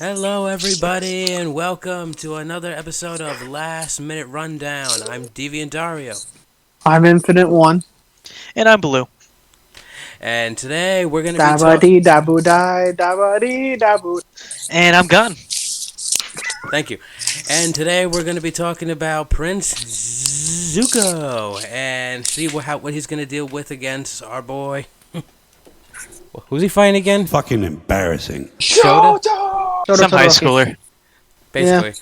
Hello, everybody, and welcome to another episode of Last Minute Rundown. I'm Deviant Dario. I'm Infinite One. And I'm Blue. And today we're going to be Da talking... dee da boo die, da dee da boo. And I'm Gun. Thank you. And today we're going to be talking about Prince Zuko and see what he's going to deal with against our boy. Who's he fighting again? Fucking embarrassing. Shoto? Some high Totoroki. schooler. Basically.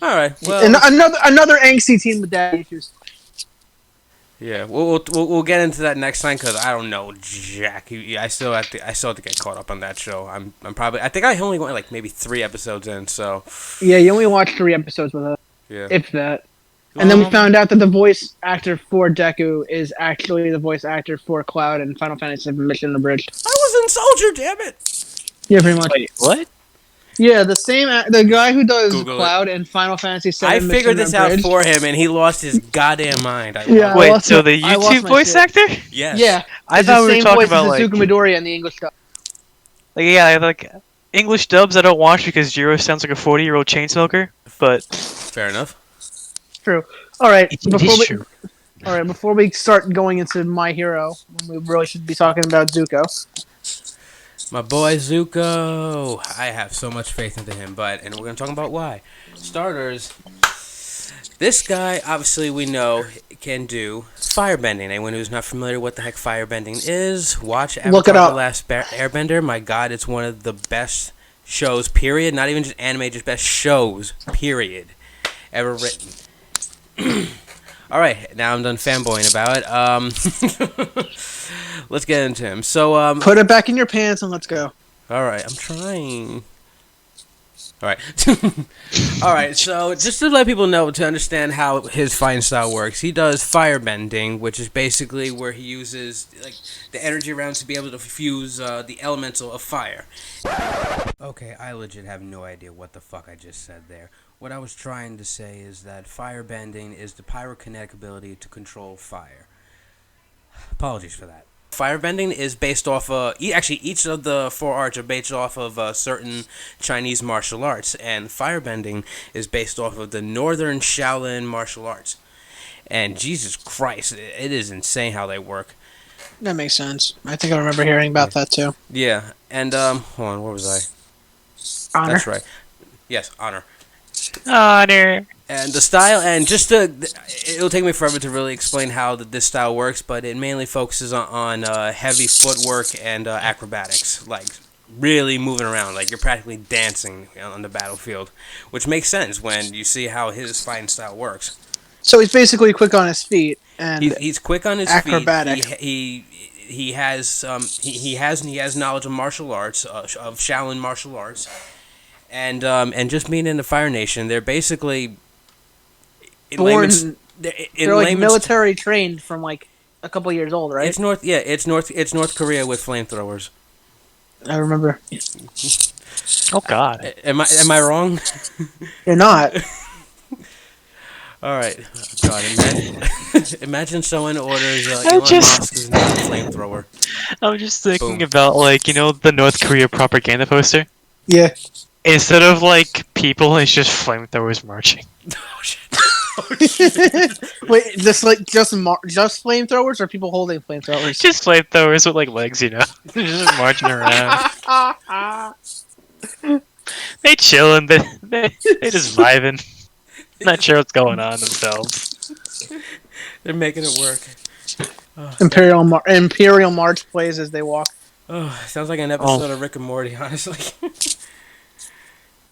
Yeah. All right. Well, And another angsty team with dad issues. yeah, we'll get into that next time because I don't know Jack. I still have to get caught up on that show. I think I only went like maybe 3 episodes in. So Yeah, you only watched 3 episodes with us, yeah. if that. And then we found out that the voice actor for Deku is actually the voice actor for Cloud in Final Fantasy VII Mission Abridged. I was in Soldier, damn it. Yeah, pretty much. Wait, what? Yeah, the guy who does Google Cloud in Final Fantasy VII I Mission figured this out Abridged. for him, and he lost his goddamn mind. Yeah. I Wait, lost so my- the I lost YouTube my voice shit. actor? Yes. Yeah, I it's thought the we were same talking voice about as like, Zuko Midoriya in the English stuff. like English dubs I don't watch because Jiro sounds like a 40-year-old chain smoker. But Fair enough. True. All right, it is true. Before we start going into My Hero, we really should be talking about Zuko. My boy Zuko. I have so much faith into him, and we're going to talk about why. Starters, this guy, obviously, we know, can do firebending. Anyone who's not familiar with what the heck firebending is, watch Look it Avatar: up. The Last Airbender. My God, it's one of the best shows, period. Not even just anime, just best shows, period, ever written. All right, now I'm done fanboying about it. Let's get into him. So, Put it back in your pants and let's go. all right, I'm trying. All right. All right, so just to let people know, to understand how his fighting style works, he does firebending, which is basically where he uses like the energy around to be able to fuse the elemental of fire. Okay, I legit have no idea what the fuck I just said there. What I was trying to say is that firebending is the pyrokinetic ability to control fire. Apologies for that. Firebending is based off actually each of the 4 arts are based off of certain Chinese martial arts, and firebending is based off of the northern Shaolin martial arts. And Jesus Christ, it is insane how they work. That makes sense. I think I remember hearing about that too. Yeah, and hold on, where was I? Honor. That's right. Yes, honor. Honor. And the style, and it'll take me forever to really explain how this style works, but it mainly focuses on heavy footwork and acrobatics, like really moving around, like you're practically dancing on the battlefield, which makes sense when you see how his fighting style works. So he's basically quick on his feet and He's quick on his acrobatic. feet. He has knowledge of martial arts, of Shaolin martial arts, and just being in the Fire Nation, they're basically born. They're like layman's- military trained from like a couple years old, right? It's North Korea with flamethrowers. I remember. Oh God. Am I wrong? You're not. All right. God, imagine someone orders I Elon just- Musk's new flamethrower. I'm just thinking Boom. about the North Korea propaganda poster. Yeah. Instead of people, it's just flamethrowers marching. Oh shit. Wait, just flamethrowers or people holding flamethrowers? Just flamethrowers with legs, just marching around. They chilling. They just vibing. Not sure what's going on themselves. They're making it work. Imperial March plays as they walk. Oh, sounds like an episode of Rick and Morty, honestly.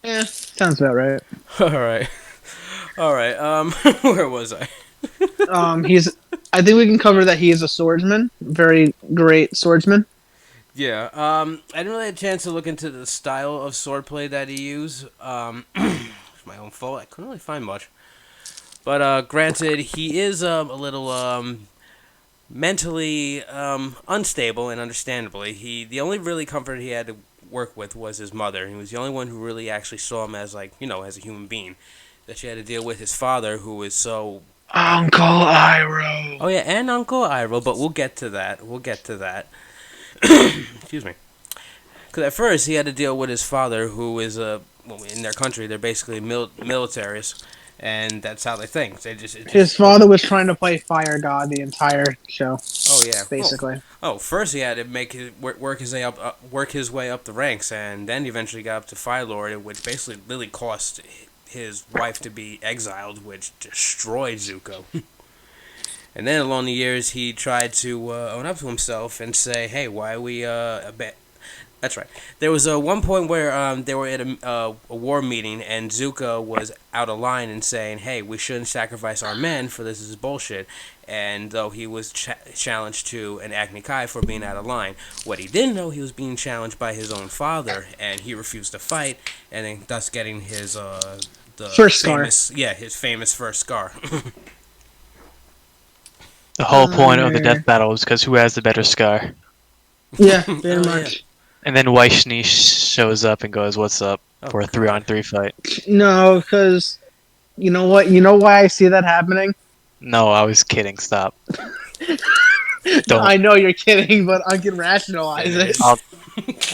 Yeah, sounds about right. All right. Where was I? I think we can cover that he is a swordsman, very great swordsman. Yeah. I didn't really have a chance to look into the style of swordplay that he used. It's my own fault. I couldn't really find much. But granted, he is a little mentally unstable, and understandably, the only really comfort he had to work with was his mother. He was the only one who really actually saw him as as a human being. That she had to deal with his father, who was so... Uncle Iroh. Oh yeah, and Uncle Iroh, but we'll get to that. Excuse me. Because at first he had to deal with his father, who is in their country, they're basically militaries, and that's how they think. His father was trying to play Fire God the entire show. Oh yeah, basically. First he had to work his way up the ranks, and then eventually got up to Fire Lord, which basically literally cost his wife to be exiled, which destroyed Zuko. And then along the years, he tried to own up to himself and say, "Hey, why are we That's right. There was one point where they were at a war meeting, and Zuko was out of line and saying, "Hey, we shouldn't sacrifice our men for this is bullshit." And though he was challenged to an Agni Kai for being out of line, what he didn't know, he was being challenged by his own father, and he refused to fight, and then thus getting his the first famous scar. Yeah, his famous first scar. The whole point of the death battle is because who has the better scar. Yeah, very much. Yeah. And then Vaishni shows up and goes, "What's up?" for a God. 3-on-3 fight. No, because you know what? You know why I see that happening? No, I was kidding. Stop. Don't. I know you're kidding, but I can rationalize it.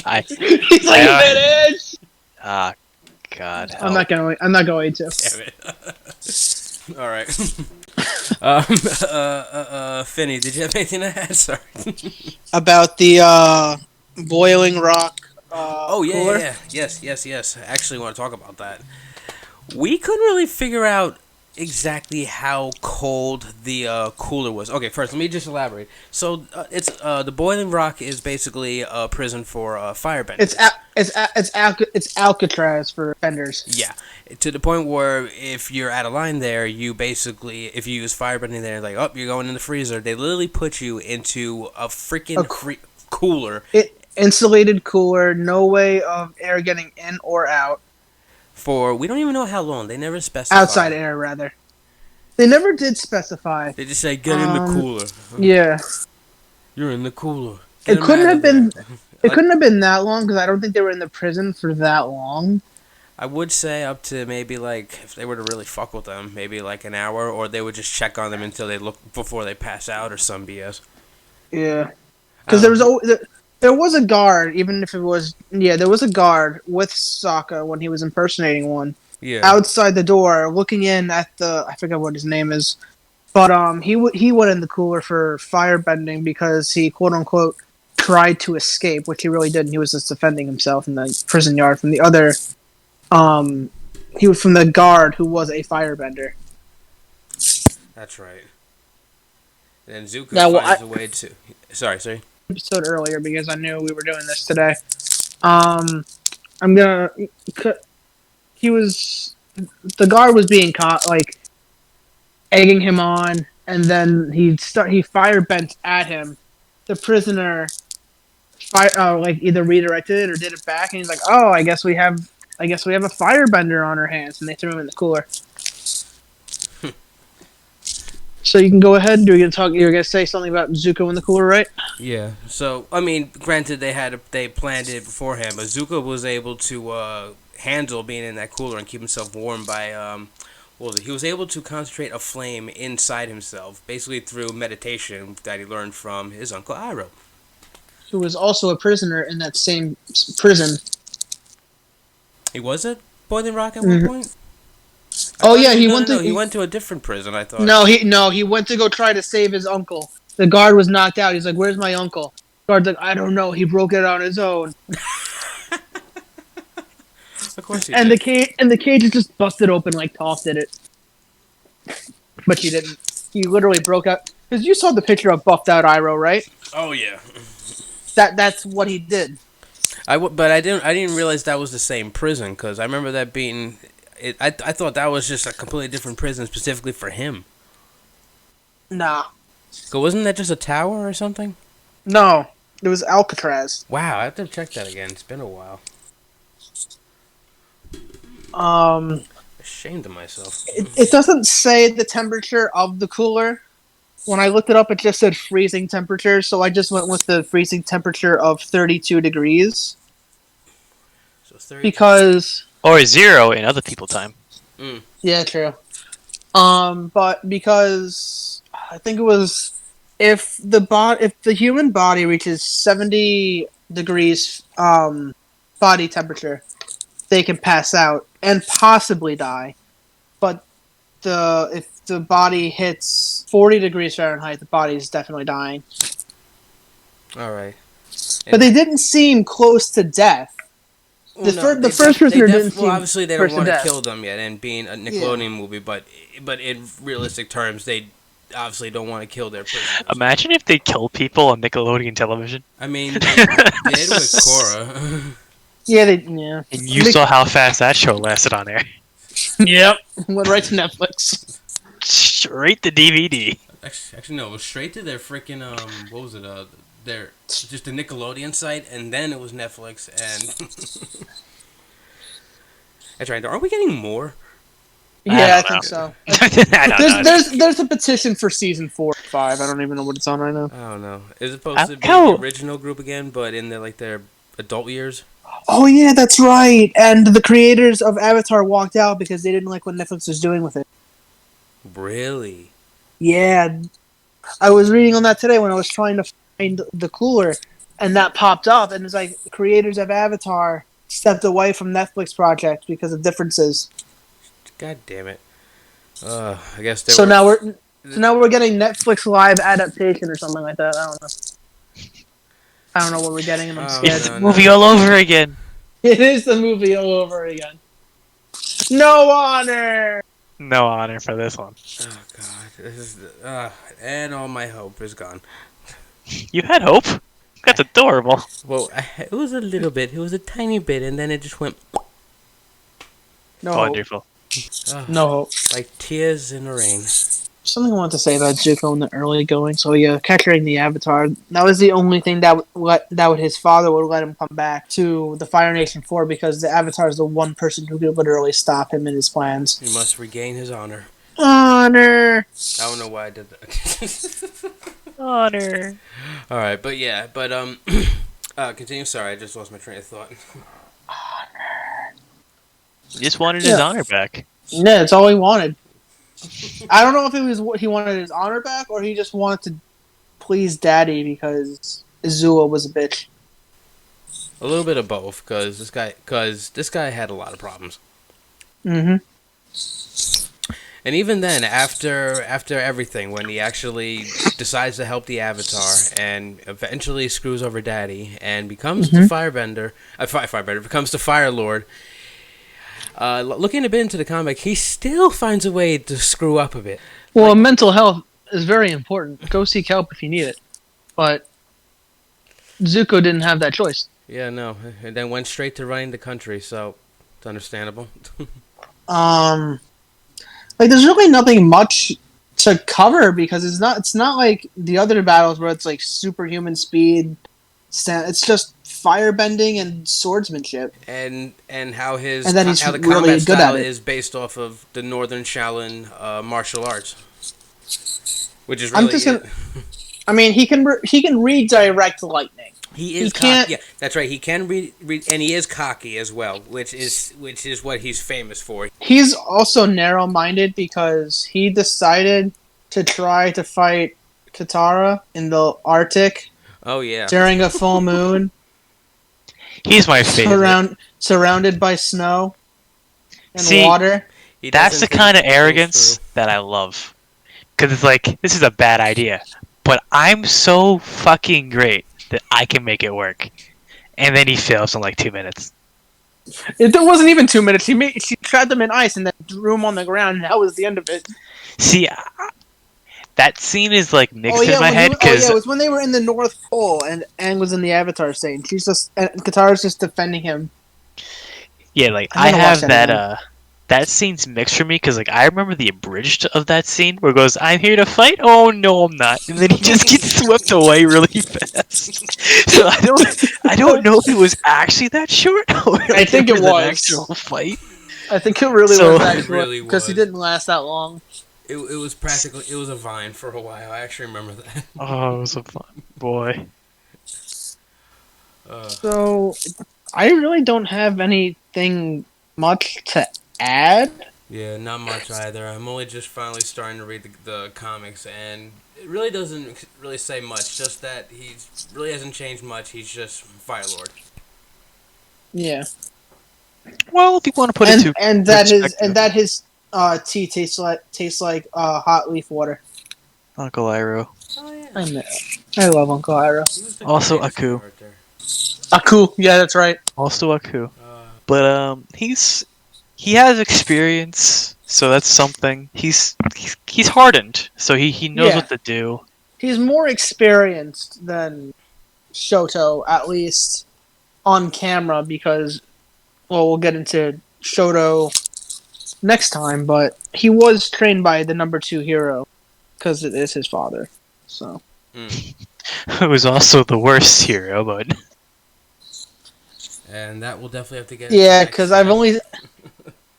I. He's like, finish! Ah, God. I'm not going to. Damn it. All right. Finny, did you have anything to add? Sorry. About the boiling rock. Oh yeah, cooler? yes. I actually want to talk about that. We couldn't really figure out exactly how cold the cooler was. Okay, first let me just elaborate. So it's the boiling rock is basically a prison for firebenders. It's Alcatraz for offenders. Yeah, to the point where if you're out of line there, you basically, if you use firebending there, like, oh, you're going in the freezer, they literally put you into a freaking cooler. Insulated cooler, no way of air getting in or out. For, we don't even know how long. They never specified. Outside air, rather. They never did specify. They just say, get in the cooler. Yeah. You're in the cooler. It couldn't have been that long, because I don't think they were in the prison for that long. I would say up to maybe, like, if they were to really fuck with them, maybe like an hour, or they would just check on them until they look before they pass out or some BS. Yeah. Because there was a guard, even if it was... Yeah, there was a guard with Sokka when he was impersonating one. Yeah. Outside the door, looking in at the... I forget what his name is. But he went in the cooler for firebending because he, quote-unquote, tried to escape, which he really didn't. He was just defending himself in the prison yard from the other... he was from the guard who was a firebender. That's right. And then Zuko finds a way to... Sorry. Episode earlier because I knew we were doing this today. I'm gonna. The guard was being caught, like egging him on, and then he firebent at him. The prisoner, either redirected it or did it back, and he's like, "Oh, I guess we have a firebender on our hands," and they threw him in the cooler. So you can go ahead. You're gonna say something about Zuko in the cooler, right? Yeah. So I mean, granted, they planned it beforehand, but Zuko was able to handle being in that cooler and keep himself warm by he was able to concentrate a flame inside himself, basically through meditation that he learned from his uncle Iroh, who was also a prisoner in that same prison. He was at Boiling Rock at one point. He went to a different prison. I thought. He went to go try to save his uncle. The guard was knocked out. He's like, "Where's my uncle?" The guard's like, "I don't know. He broke it on his own." Of course he did. The cage is just busted open like Toph did it. But she didn't. He literally broke out. Because you saw the picture of buffed out Iroh, right? Oh yeah. That's what he did. But I didn't realize that was the same prison, because I remember that being. I thought that was just a completely different prison specifically for him. Nah. So wasn't that just a tower or something? No, it was Alcatraz. Wow, I have to check that again. It's been a while. Ashamed of myself. It doesn't say the temperature of the cooler. When I looked it up, it just said freezing temperature, so I just went with the freezing temperature of 32 degrees. So 32. Because... Or 0 in other people time. Mm. Yeah, true. But because I think it was if the human body reaches 70 degrees body temperature, they can pass out and possibly die. But if the body hits 40 degrees Fahrenheit, the body is definitely dying. All right. But they didn't seem close to death. The first person didn't seem obviously they don't first to want to death. kill them yet, and being a Nickelodeon movie, but in realistic terms, they obviously don't want to kill their prisoners. Imagine if they killed people on Nickelodeon television. I mean, they did with Korra. Yeah. And you saw how fast that show lasted on air. Yep. Went right to Netflix. Straight to DVD. Actually, no, it was straight to their freaking what was it? Their just the Nickelodeon site, and then it was Netflix, and that's right. Are we getting more? Yeah, I think so. I don't know. There's a petition for season 4 or 5. I don't even know what it's on right now. I don't know. Is it supposed to be the original group again, but in their adult years? Oh yeah, that's right. And the creators of Avatar walked out because they didn't like what Netflix was doing with it. Really? Yeah, I was reading on that today when I was trying to find the cooler, and that popped up, and it's like the creators of Avatar stepped away from Netflix project because of differences. God damn it! I guess now we're getting Netflix live adaptation or something like that. I don't know what we're getting. It's the movie all over again. It is the movie all over again. No honor. No honor for this one. Oh god, this is and all my hope is gone. You had hope? That's adorable. Well, it was a little bit. It was a tiny bit, and then it just went. No Wonderful. No hope. Like tears in the rain. Something I wanted to say about Zuko in the early going. So yeah, capturing the Avatar. That was the only thing that his father would let him come back to the Fire Nation for, because the Avatar is the one person who could literally stop him in his plans. He must regain his honor. Honor. I don't know why I did that. Honor. All right, but continue. Sorry, I just lost my train of thought. Honor. He just wanted his honor back. Yeah, that's all he wanted. I don't know if it was what he wanted his honor back, or he just wanted to please Daddy because Azula was a bitch. A little bit of both, because this guy had a lot of problems. Mm-hmm. And even then, after everything, when he actually decides to help the Avatar and eventually screws over Daddy and becomes the Firebender, becomes the Fire Lord. Looking a bit into the comic, he still finds a way to screw up a bit. Well, mental health is very important. Go seek help if you need it. But Zuko didn't have that choice. Yeah, no. And then went straight to running the country, so it's understandable. There's really nothing much to cover, because it's not like the other battles where it's like superhuman speed. It's just firebending and swordsmanship, and how the really combat good style at it. is based off of the Northern Shaolin martial arts, which is really. I mean, he can redirect lightning. He cocky. Yeah, that's right. He can read, and he is cocky as well, which is what he's famous for. He's also narrow-minded because he decided to try to fight Katara in the Arctic. Oh yeah. During a full moon. He's my favorite. Surrounded by snow and water. That's the kind of arrogance that I love. Because it's like, this is a bad idea, but I'm so fucking great that I can make it work. And then he fails in like 2 minutes. It wasn't even 2 minutes. She trapped them in ice and then threw him on the ground, and that was the end of it. See, that scene is like mixed in my head. It was when they were in the North Pole and Aang was in the Avatar scene. And Katara's just defending him. Yeah, like I have that scene's mixed for me, because like I remember the abridged of that scene where it goes, "I'm here to fight." Oh no, I'm not, and then he just gets swept away really fast. So I don't know if it was actually that short. Or I think it was an actual fight. I think it really was actually, because he didn't last that long. It was practically, it was a vine for a while. I actually remember that. Oh, it was a fun boy. So, I really don't have anything much to add. Yeah, not much either. I'm only just finally starting to read the comics, and it really doesn't really say much. Just that he really hasn't changed much. He's just Fire Lord. Yeah. Well, if you want to put it to and that perspective, his tea tastes like hot leaf water. Uncle Iroh. Oh yeah. I love Uncle Iroh. He was the Also greatest Aku. character. Aku, yeah, that's right. Also Aku. Uh, But he has experience, so that's something. He's hardened, so he knows Yeah. what to do. He's more experienced than Shoto, at least on camera, because well, we'll get into Shoto next time, but he was trained by the number 2 hero because it is his father. So Who is also the worst hero, but and that we'll definitely have to get. yeah, into next because time.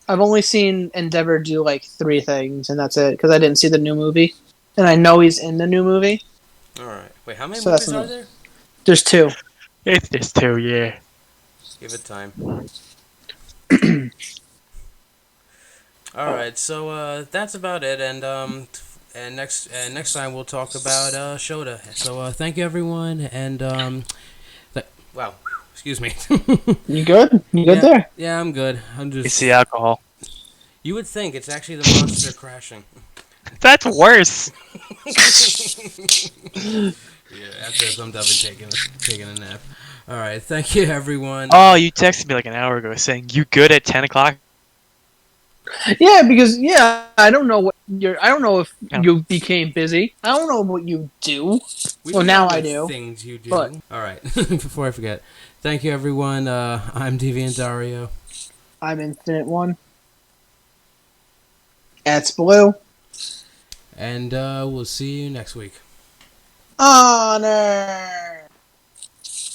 I've only seen Endeavor do like 3 things, and that's it. Because I didn't see the new movie, and I know he's in the new movie. All right. Wait, how many So that's movies are enough. there? There's 2. it's just too, yeah. Give it time. All right. So that's about it, and next time we'll talk about Shota. So thank you everyone, and wow, excuse me. You good? You good Yeah, there? yeah, I'm good. I'm It's just. the alcohol. You would think it's actually the monster crashing. That's worse. Yeah, after I'm done taking a nap. All right, thank you everyone. Oh, you texted me like an hour ago saying you good at 10 o'clock. Yeah, because I don't know what I don't know if Yeah. you became busy. I don't know what you do. We Well, do now know I what do. things you do. but- All right, before I forget, thank you everyone. I'm Deviant Dario. I'm Infinite One. That's Blue. And we'll see you next week. Honor.